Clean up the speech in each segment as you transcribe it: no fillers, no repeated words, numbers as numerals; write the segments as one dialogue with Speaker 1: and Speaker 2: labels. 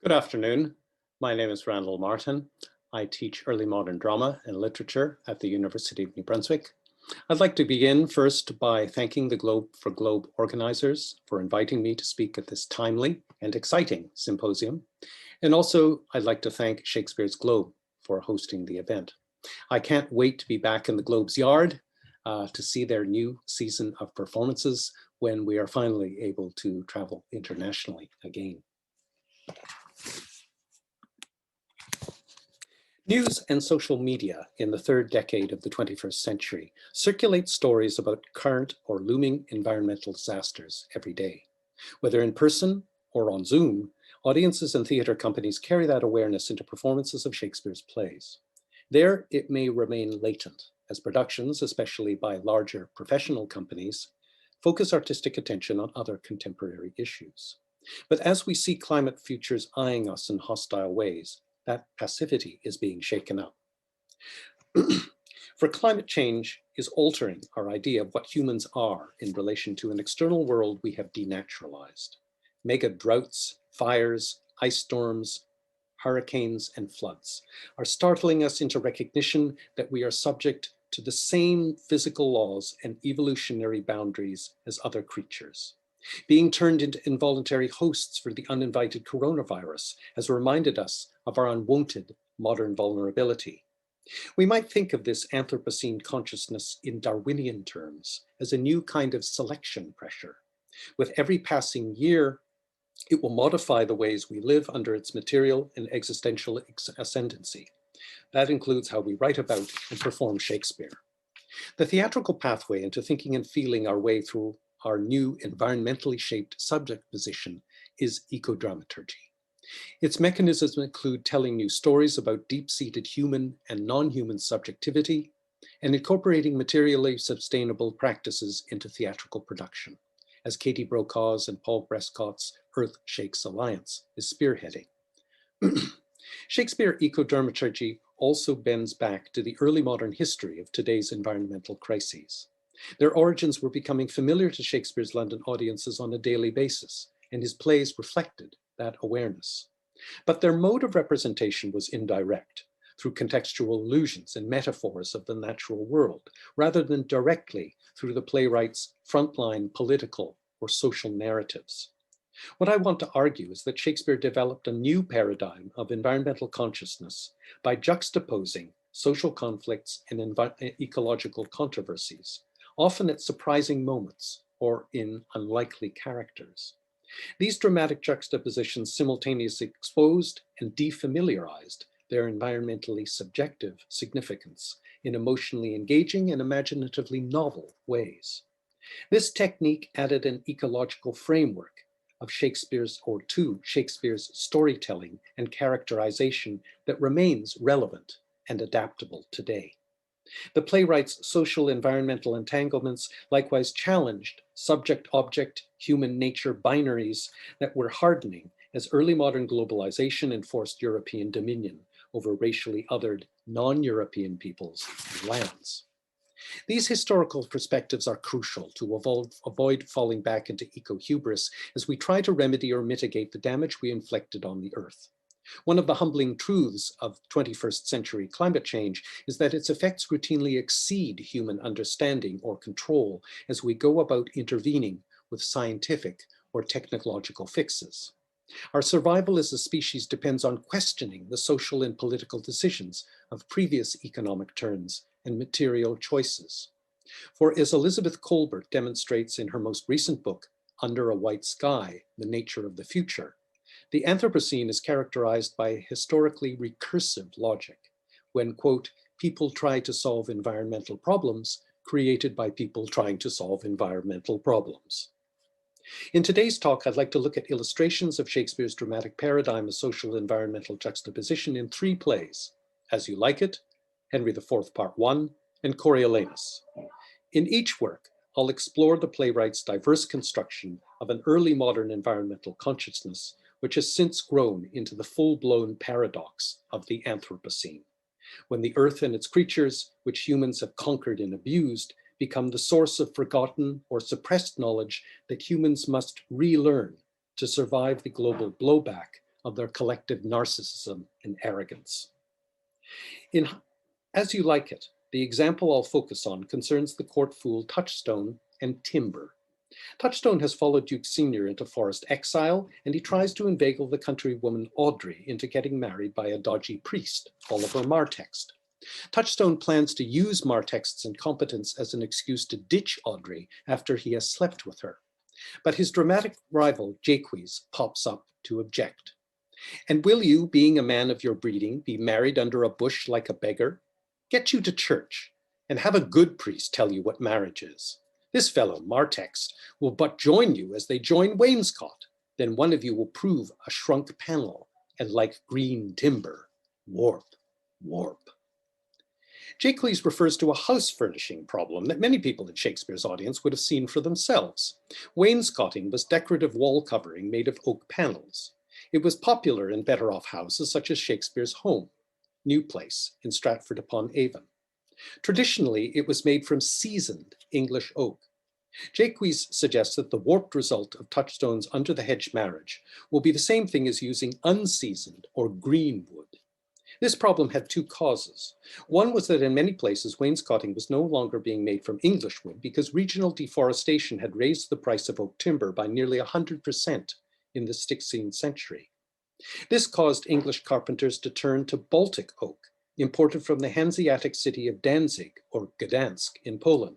Speaker 1: Good afternoon. My name is Randall Martin. I teach early modern drama and literature at the University of New Brunswick. I'd like to begin first by thanking the Globe organizers for inviting me to speak at this timely and exciting symposium. And also, I'd like to thank Shakespeare's Globe for hosting the event. I can't wait to be back in the Globe's yard to see their new season of performances when we are finally able to travel internationally again. News and social media in the third decade of the 21st century circulate stories about current or looming environmental disasters every day. Whether in person or on Zoom, audiences and theatre companies carry that awareness into performances of Shakespeare's plays. There, it may remain latent, as productions, especially by larger professional companies, focus artistic attention on other contemporary issues. But as we see climate futures eyeing us in hostile ways, that passivity is being shaken up. For climate change is altering our idea of what humans are in relation to an external world we have denaturalized. Mega droughts, fires, ice storms, hurricanes, and floods are startling us into recognition that we are subject to the same physical laws and evolutionary boundaries as other creatures. Being turned into involuntary hosts for the uninvited coronavirus has reminded us of our unwanted modern vulnerability. We might think of this Anthropocene consciousness in Darwinian terms as a new kind of selection pressure. With every passing year, it will modify the ways we live under its material and existential ascendancy. That includes how we write about and perform Shakespeare. The theatrical pathway into thinking and feeling our way through our new environmentally shaped subject position is ecodramaturgy. Its mechanisms include telling new stories about deep-seated human and non-human subjectivity and incorporating materially sustainable practices into theatrical production, as Katie Brokaw's and Paul Brescott's Earth Shakes Alliance is spearheading. Shakespeare ecodramaturgy also bends back to the early modern history of today's environmental crises. Their origins were becoming familiar to Shakespeare's London audiences on a daily basis, and his plays reflected that awareness. But their mode of representation was indirect, through contextual allusions and metaphors of the natural world, rather than directly through the playwright's frontline political or social narratives. What I want to argue is that Shakespeare developed a new paradigm of environmental consciousness by juxtaposing social conflicts and ecological controversies, often at surprising moments or in unlikely characters. These dramatic juxtapositions simultaneously exposed and defamiliarized their environmentally subjective significance in emotionally engaging and imaginatively novel ways. This technique added an ecological framework of Shakespeare's storytelling and characterization that remains relevant and adaptable today. The playwright's social environmental entanglements likewise challenged subject-object human nature binaries that were hardening as early modern globalization enforced European dominion over racially othered non-European peoples and lands. These historical perspectives are crucial to avoid falling back into eco-hubris as we try to remedy or mitigate the damage we inflicted on the Earth. One of the humbling truths of 21st century climate change is that its effects routinely exceed human understanding or control as we go about intervening with scientific or technological fixes. Our survival as a species depends on questioning the social and political decisions of previous economic turns and material choices. For as Elizabeth Kolbert demonstrates in her most recent book, Under a White Sky, The Nature of the Future, the Anthropocene is characterized by a historically recursive logic when, quote, people try to solve environmental problems created by people trying to solve environmental problems. In today's talk, I'd like to look at illustrations of Shakespeare's dramatic paradigm of social environmental juxtaposition in three plays, As You Like It, Henry IV Part 1, and Coriolanus. In each work, I'll explore the playwright's diverse construction of an early modern environmental consciousness which has since grown into the full-blown paradox of the Anthropocene, when the earth and its creatures, which humans have conquered and abused, become the source of forgotten or suppressed knowledge that humans must relearn to survive the global blowback of their collective narcissism and arrogance. In As You Like It, the example I'll focus on concerns the court fool Touchstone and Timber. Touchstone has followed Duke Senior into forest exile, and he tries to inveigle the countrywoman Audrey into getting married by a dodgy priest, Oliver Martext. Touchstone plans to use Martext's incompetence as an excuse to ditch Audrey after he has slept with her. But his dramatic rival, Jaques, pops up to object. And will you, being a man of your breeding, be married under a bush like a beggar? Get you to church, and have a good priest tell you what marriage is. This fellow, Martext, will but join you as they join wainscot. Then one of you will prove a shrunk panel, and like green timber, warp, warp. Jaques refers to a house furnishing problem that many people in Shakespeare's audience would have seen for themselves. Wainscoting was decorative wall covering made of oak panels. It was popular in better-off houses such as Shakespeare's home, New Place, in Stratford-upon-Avon. Traditionally, it was made from seasoned English oak. Jaques suggests that the warped result of Touchstone's under-the-hedge marriage will be the same thing as using unseasoned or green wood. This problem had two causes. One was that in many places, wainscoting was no longer being made from English wood because regional deforestation had raised the price of oak timber by nearly 100% in the 16th century. This caused English carpenters to turn to Baltic oak, imported from the Hanseatic city of Danzig or Gdansk in Poland.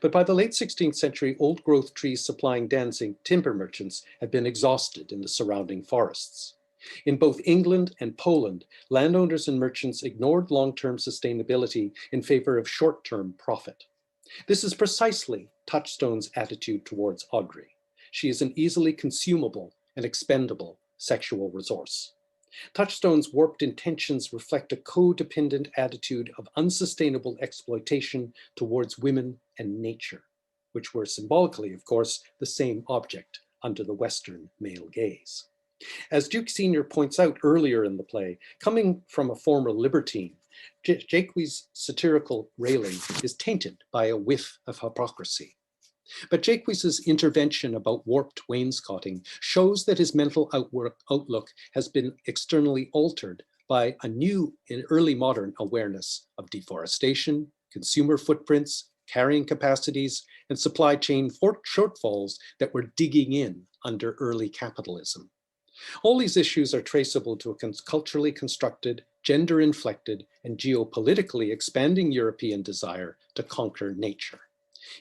Speaker 1: But by the late 16th century, old-growth trees supplying Danzig timber merchants had been exhausted in the surrounding forests. In both England and Poland, landowners and merchants ignored long-term sustainability in favor of short-term profit. This is precisely Touchstone's attitude towards Audrey. She is an easily consumable and expendable sexual resource. Touchstone's warped intentions reflect a codependent attitude of unsustainable exploitation towards women and nature, which were symbolically, of course, the same object under the Western male gaze. As Duke Senior points out earlier in the play, coming from a former libertine, Jaques' satirical railing is tainted by a whiff of hypocrisy. But Jaques' intervention about warped wainscoting shows that his mental outlook has been externally altered by a new and early modern awareness of deforestation, consumer footprints, carrying capacities, and supply chain shortfalls that were digging in under early capitalism. All these issues are traceable to a culturally constructed, gender-inflected, and geopolitically expanding European desire to conquer nature.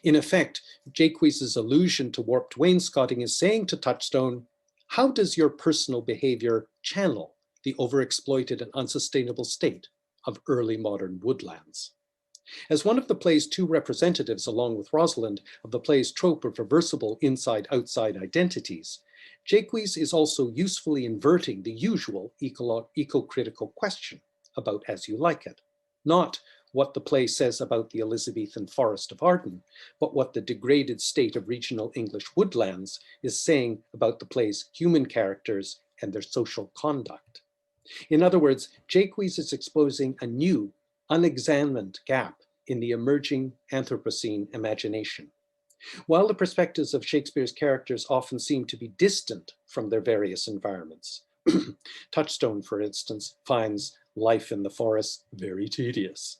Speaker 1: In effect, Jaques' allusion to warped wainscoting is saying to Touchstone, how does your personal behavior channel the overexploited and unsustainable state of early modern woodlands? As one of the play's two representatives, along with Rosalind, of the play's trope of reversible inside-outside identities, Jaques is also usefully inverting the usual eco-critical question about As You Like It, not what the play says about the Elizabethan Forest of Arden, but what the degraded state of regional English woodlands is saying about the play's human characters and their social conduct. In other words, Jaques is exposing a new, unexamined gap in the emerging Anthropocene imagination. While the perspectives of Shakespeare's characters often seem to be distant from their various environments, Touchstone, for instance, finds life in the forest very tedious.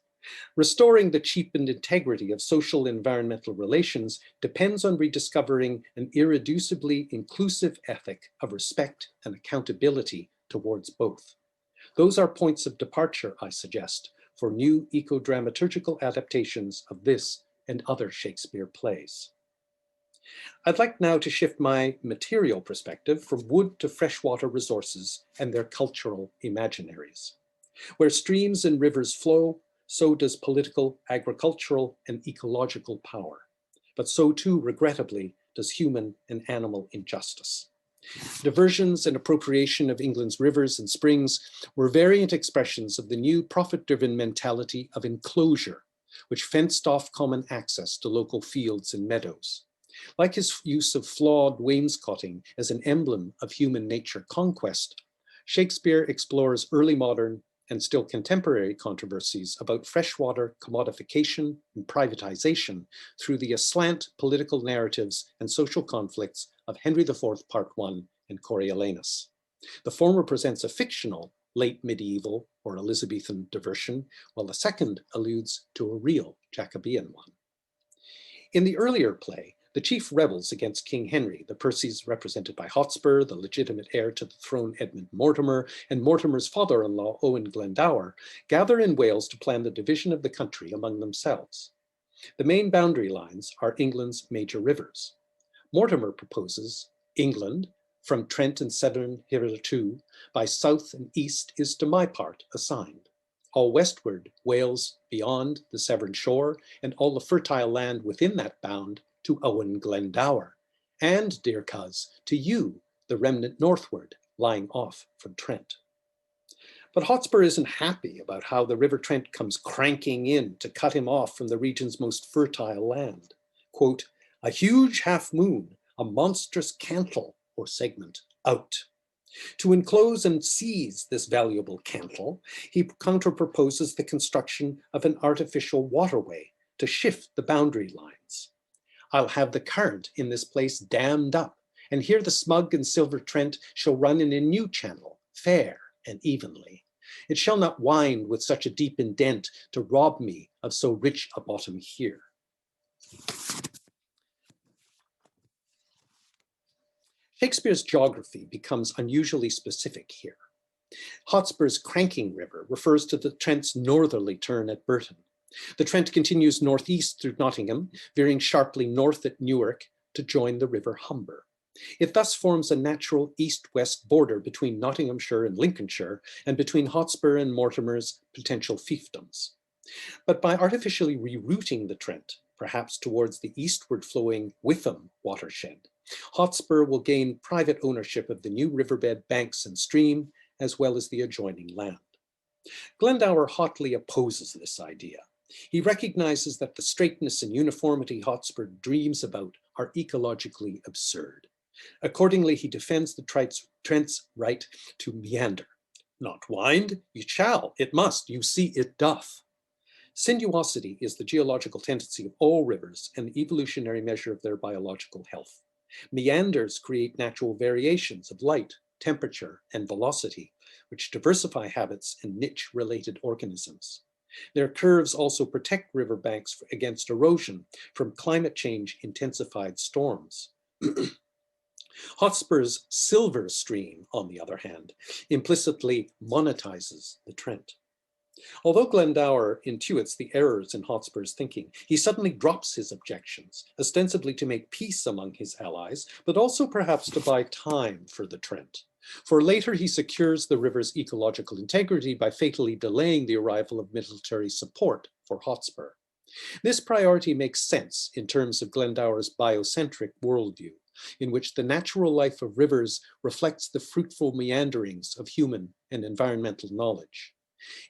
Speaker 1: Restoring the cheapened integrity of social environmental relations depends on rediscovering an irreducibly inclusive ethic of respect and accountability towards both. Those are points of departure, I suggest, for new eco-dramaturgical adaptations of this and other Shakespeare plays. I'd like now to shift my material perspective from wood to freshwater resources and their cultural imaginaries. Where streams and rivers flow, so does political, agricultural, and ecological power. But so too, regrettably, does human and animal injustice. Diversions and appropriation of England's rivers and springs were variant expressions of the new profit-driven mentality of enclosure, which fenced off common access to local fields and meadows. Like his use of flawed wainscoting as an emblem of human nature conquest, Shakespeare explores early modern and still contemporary controversies about freshwater commodification and privatization through the aslant political narratives and social conflicts of Henry IV, Part I, and Coriolanus. The former presents a fictional, late medieval or Elizabethan diversion, while the second alludes to a real Jacobean one. In the earlier play, the chief rebels against King Henry, the Percys represented by Hotspur, the legitimate heir to the throne Edmund Mortimer, and Mortimer's father-in-law Owen Glendower, gather in Wales to plan the division of the country among themselves. The main boundary lines are England's major rivers. Mortimer proposes England, from Trent and Severn hitherto, by south and east is to my part assigned. All westward, Wales beyond the Severn shore, and all the fertile land within that bound to Owen Glendower, and, dear coz, to you, the remnant northward, lying off from Trent. But Hotspur isn't happy about how the River Trent comes cranking in to cut him off from the region's most fertile land. Quote, a huge half moon, a monstrous cantle or segment out. To enclose and seize this valuable cantle, he counter-proposes the construction of an artificial waterway to shift the boundary lines. I'll have the current in this place dammed up, and here the smug and silver Trent shall run in a new channel, fair and evenly. It shall not wind with such a deep indent to rob me of so rich a bottom here. Shakespeare's geography becomes unusually specific here. Hotspur's cranking river refers to the Trent's northerly turn at Burton. The Trent continues northeast through Nottingham, veering sharply north at Newark to join the River Humber. It thus forms a natural east-west border between Nottinghamshire and Lincolnshire, and between Hotspur and Mortimer's potential fiefdoms. But by artificially rerouting the Trent, perhaps towards the eastward flowing Witham watershed, Hotspur will gain private ownership of the new riverbed banks and stream, as well as the adjoining land. Glendower hotly opposes this idea. He recognizes that the straightness and uniformity Hotspur dreams about are ecologically absurd. Accordingly, he defends the Trent's right to meander. Not wind, it shall, it must, you see it doth. Sinuosity is the geological tendency of all rivers and the evolutionary measure of their biological health. Meanders create natural variations of light, temperature, and velocity, which diversify habits and niche-related organisms. Their curves also protect riverbanks against erosion from climate change-intensified storms. Hotspur's silver stream, on the other hand, implicitly monetizes the Trent. Although Glendower intuits the errors in Hotspur's thinking, he suddenly drops his objections, ostensibly to make peace among his allies, but also perhaps to buy time for the Trent. For later he secures the river's ecological integrity by fatally delaying the arrival of military support for Hotspur. This priority makes sense in terms of Glendower's biocentric worldview, in which the natural life of rivers reflects the fruitful meanderings of human and environmental knowledge.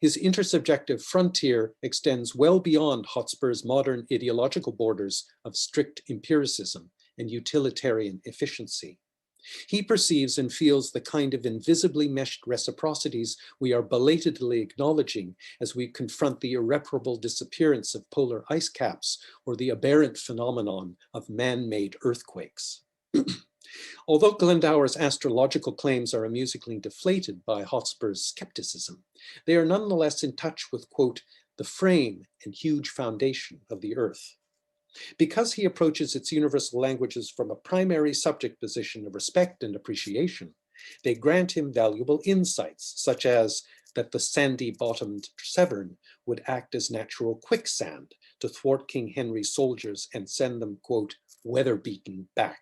Speaker 1: His intersubjective frontier extends well beyond Hotspur's modern ideological borders of strict empiricism and utilitarian efficiency. He perceives and feels the kind of invisibly meshed reciprocities we are belatedly acknowledging as we confront the irreparable disappearance of polar ice caps or the aberrant phenomenon of man-made earthquakes. Although Glendower's astrological claims are amusingly deflated by Hotspur's skepticism, they are nonetheless in touch with, quote, the frame and huge foundation of the earth. Because he approaches its universal languages from a primary subject position of respect and appreciation, they grant him valuable insights, such as that the sandy-bottomed Severn would act as natural quicksand to thwart King Henry's soldiers and send them, quote, weather-beaten back.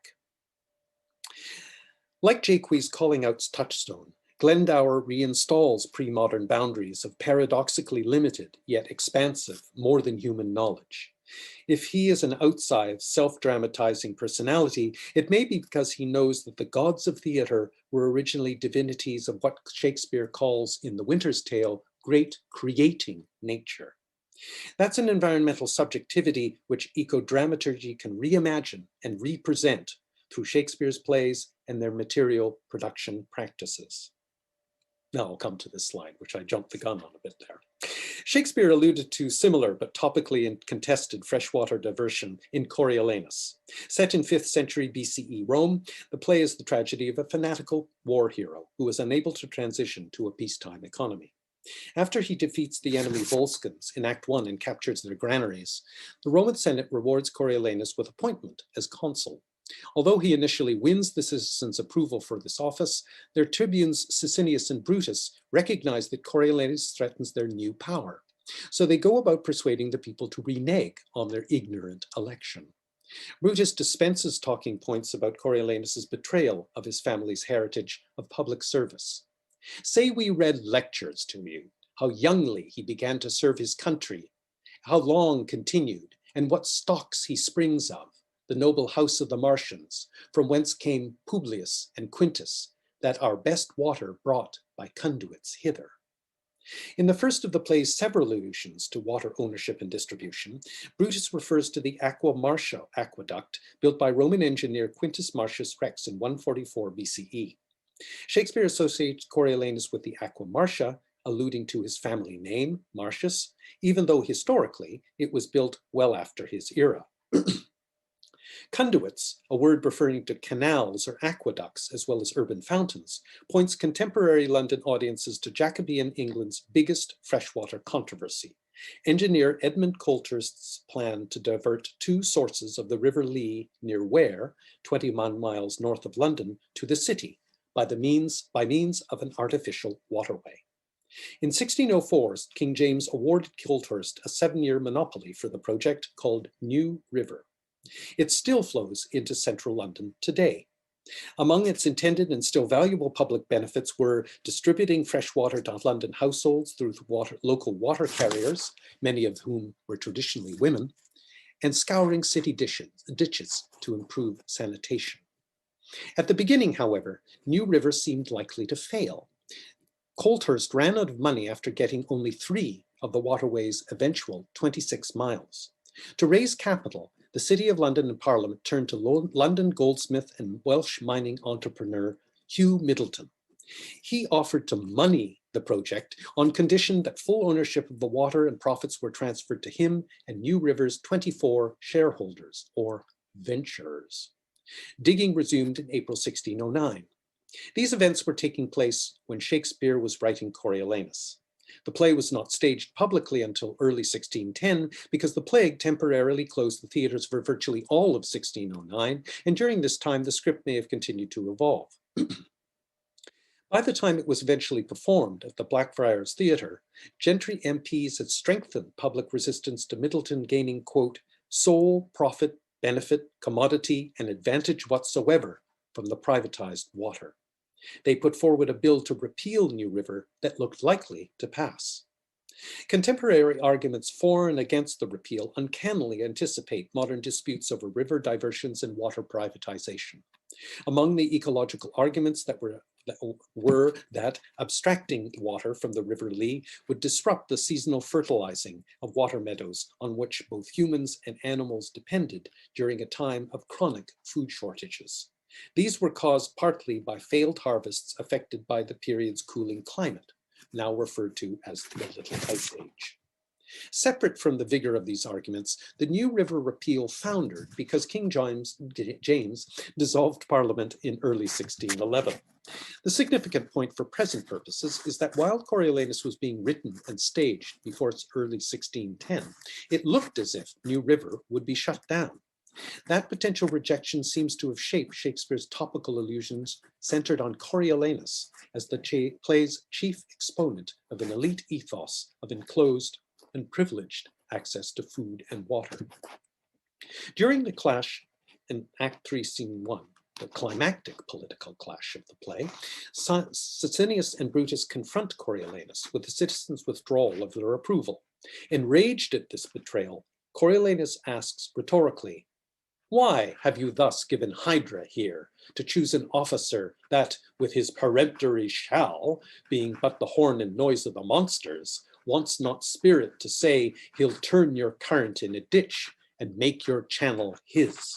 Speaker 1: Like Jaques' calling out's touchstone, Glendower reinstalls pre-modern boundaries of paradoxically limited, yet expansive, more than human knowledge. If he is an outside, self-dramatizing personality, it may be because he knows that the gods of theater were originally divinities of what Shakespeare calls in The Winter's Tale, great creating nature. That's an environmental subjectivity which ecodramaturgy can reimagine and represent through Shakespeare's plays and their material production practices. Now I'll come to this slide, which I jumped the gun on a bit there. Shakespeare alluded to similar but topically contested freshwater diversion in Coriolanus. Set in 5th century BCE Rome, the play is the tragedy of a fanatical war hero who is unable to transition to a peacetime economy. After he defeats the enemy Volscians in Act 1 and captures their granaries, the Roman Senate rewards Coriolanus with appointment as consul. Although he initially wins the citizens' approval for this office, their tribunes Sicinius and Brutus recognize that Coriolanus threatens their new power. So they go about persuading the people to renege on their ignorant election. Brutus dispenses talking points about Coriolanus's betrayal of his family's heritage of public service. Say we read lectures to you, how youngly he began to serve his country, how long continued, and what stocks he springs of, the noble house of the Martians, from whence came Publius and Quintus, that our best water brought by conduits hither. In the first of the play's several allusions to water ownership and distribution, Brutus refers to the Aqua Marcia aqueduct built by Roman engineer Quintus Marcius Rex in 144 BCE. Shakespeare associates Coriolanus with the Aqua Marcia, alluding to his family name, Marcius, even though historically it was built well after his era. Conduits, a word referring to canals or aqueducts as well as urban fountains, points contemporary London audiences to Jacobean England's biggest freshwater controversy. Engineer Edmund Colthurst's plan to divert 2 sources of the River Lee near Ware, 21 miles north of London, to the city by means of an artificial waterway. In 1604, King James awarded Colthurst a 7-year monopoly for the project called New River. It still flows into central London today. Among its intended and still valuable public benefits were distributing fresh water to London households through local water carriers, many of whom were traditionally women, and scouring city ditches to improve sanitation. At the beginning, however, New River seemed likely to fail. Colthurst ran out of money after getting only 3 of the waterway's eventual 26 miles. To raise capital, the City of London and Parliament turned to London goldsmith and Welsh mining entrepreneur Hugh Middleton. He offered to money the project on condition that full ownership of the water and profits were transferred to him and New River's 24 shareholders, or venturers. Digging resumed in April 1609. These events were taking place when Shakespeare was writing Coriolanus. The play was not staged publicly until early 1610 because the plague temporarily closed the theaters for virtually all of 1609, and during this time the script may have continued to evolve. By the time it was eventually performed at the Blackfriars Theatre, gentry MPs had strengthened public resistance to Middleton gaining, quote, sole profit, benefit, commodity, and advantage whatsoever from the privatized water. They put forward a bill to repeal New River that looked likely to pass. Contemporary arguments for and against the repeal uncannily anticipate modern disputes over river diversions and water privatization. Among the ecological arguments that were that abstracting water from the River Lee would disrupt the seasonal fertilizing of water meadows on which both humans and animals depended during a time of chronic food shortages. These were caused partly by failed harvests affected by the period's cooling climate, now referred to as the Little Ice Age. Separate from the vigor of these arguments, the New River repeal foundered because King James dissolved Parliament in early 1611. The significant point for present purposes is that while Coriolanus was being written and staged before its early 1610, it looked as if New River would be shut down. That potential rejection seems to have shaped Shakespeare's topical allusions centered on Coriolanus as the play's chief exponent of an elite ethos of enclosed and privileged access to food and water. During the clash in Act 3, Scene 1, the climactic political clash of the play, Sicinius and Brutus confront Coriolanus with the citizens' withdrawal of their approval. Enraged at this betrayal, Coriolanus asks rhetorically, "Why have you thus given Hydra here to choose an officer that, with his peremptory shall, being but the horn and noise of the monsters, wants not spirit to say he'll turn your current in a ditch and make your channel his?"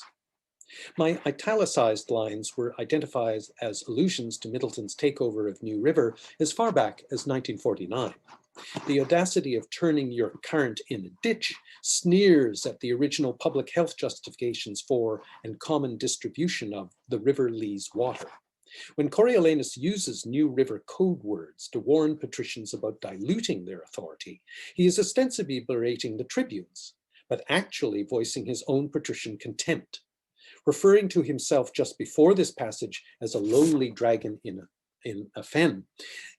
Speaker 1: My italicized lines were identified as allusions to Middleton's takeover of New River as far back as 1949. The audacity of turning your current in a ditch sneers at the original public health justifications for and common distribution of the River Lee's water. When Coriolanus uses New River code words to warn patricians about diluting their authority, he is ostensibly berating the tribunes, but actually voicing his own patrician contempt. Referring to himself just before this passage as a lonely dragon in a fen,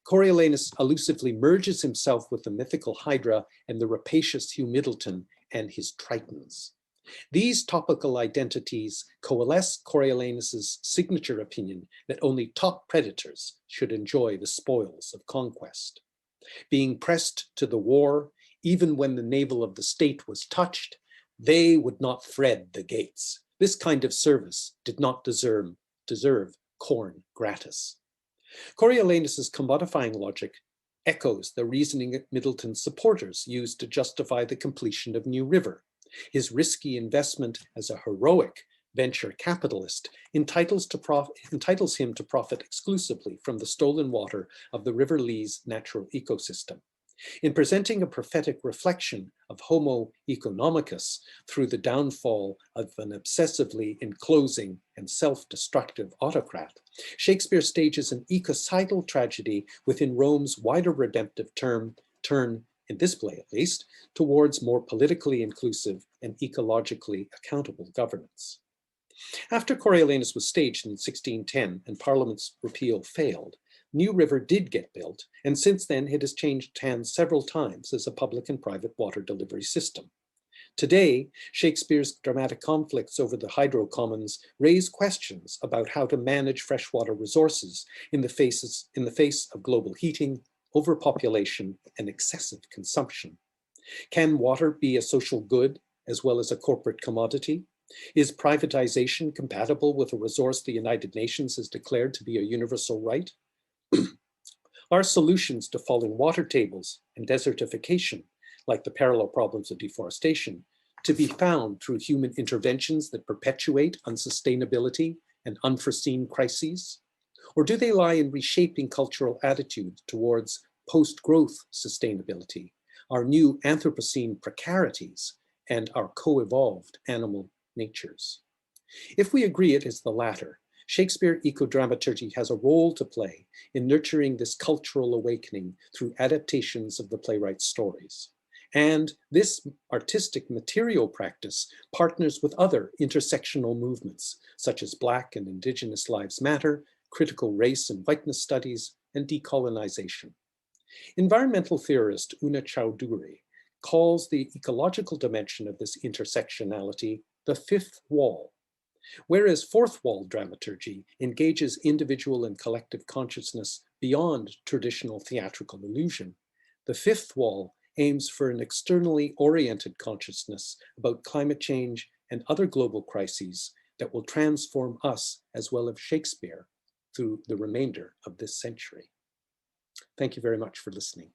Speaker 1: Coriolanus allusively merges himself with the mythical Hydra and the rapacious Hugh Middleton and his Tritons. These topical identities coalesce Coriolanus's signature opinion that only top predators should enjoy the spoils of conquest. Being pressed to the war, even when the navel of the state was touched, they would not thread the gates. This kind of service did not deserve corn gratis. Coriolanus's commodifying logic echoes the reasoning Middleton's supporters used to justify the completion of New River. His risky investment as a heroic venture capitalist entitles him to profit exclusively from the stolen water of the River Lee's natural ecosystem. In presenting a prophetic reflection of Homo economicus through the downfall of an obsessively enclosing and self-destructive autocrat, Shakespeare stages an ecocidal tragedy within Rome's wider redemptive turn, in this play at least, towards more politically inclusive and ecologically accountable governance. After Coriolanus was staged in 1610 and Parliament's repeal failed, New River did get built, and since then it has changed hands several times as a public and private water delivery system. Today, Shakespeare's dramatic conflicts over the hydro commons raise questions about how to manage freshwater resources in the face of global heating, overpopulation, and excessive consumption. Can water be a social good as well as a corporate commodity? Is privatization compatible with a resource the United Nations has declared to be a universal right? Are solutions to falling water tables and desertification, like the parallel problems of deforestation, to be found through human interventions that perpetuate unsustainability and unforeseen crises? Or do they lie in reshaping cultural attitudes towards post-growth sustainability, our new Anthropocene precarities, and our co-evolved animal natures? If we agree it is the latter, Shakespeare ecodramaturgy has a role to play in nurturing this cultural awakening through adaptations of the playwright's stories. And this artistic material practice partners with other intersectional movements, such as Black and Indigenous Lives Matter, critical race and whiteness studies, and decolonization. Environmental theorist Una Chowdhury calls the ecological dimension of this intersectionality the fifth wall. Whereas fourth wall dramaturgy engages individual and collective consciousness beyond traditional theatrical illusion, the fifth wall aims for an externally oriented consciousness about climate change and other global crises that will transform us as well as Shakespeare through the remainder of this century. Thank you very much for listening.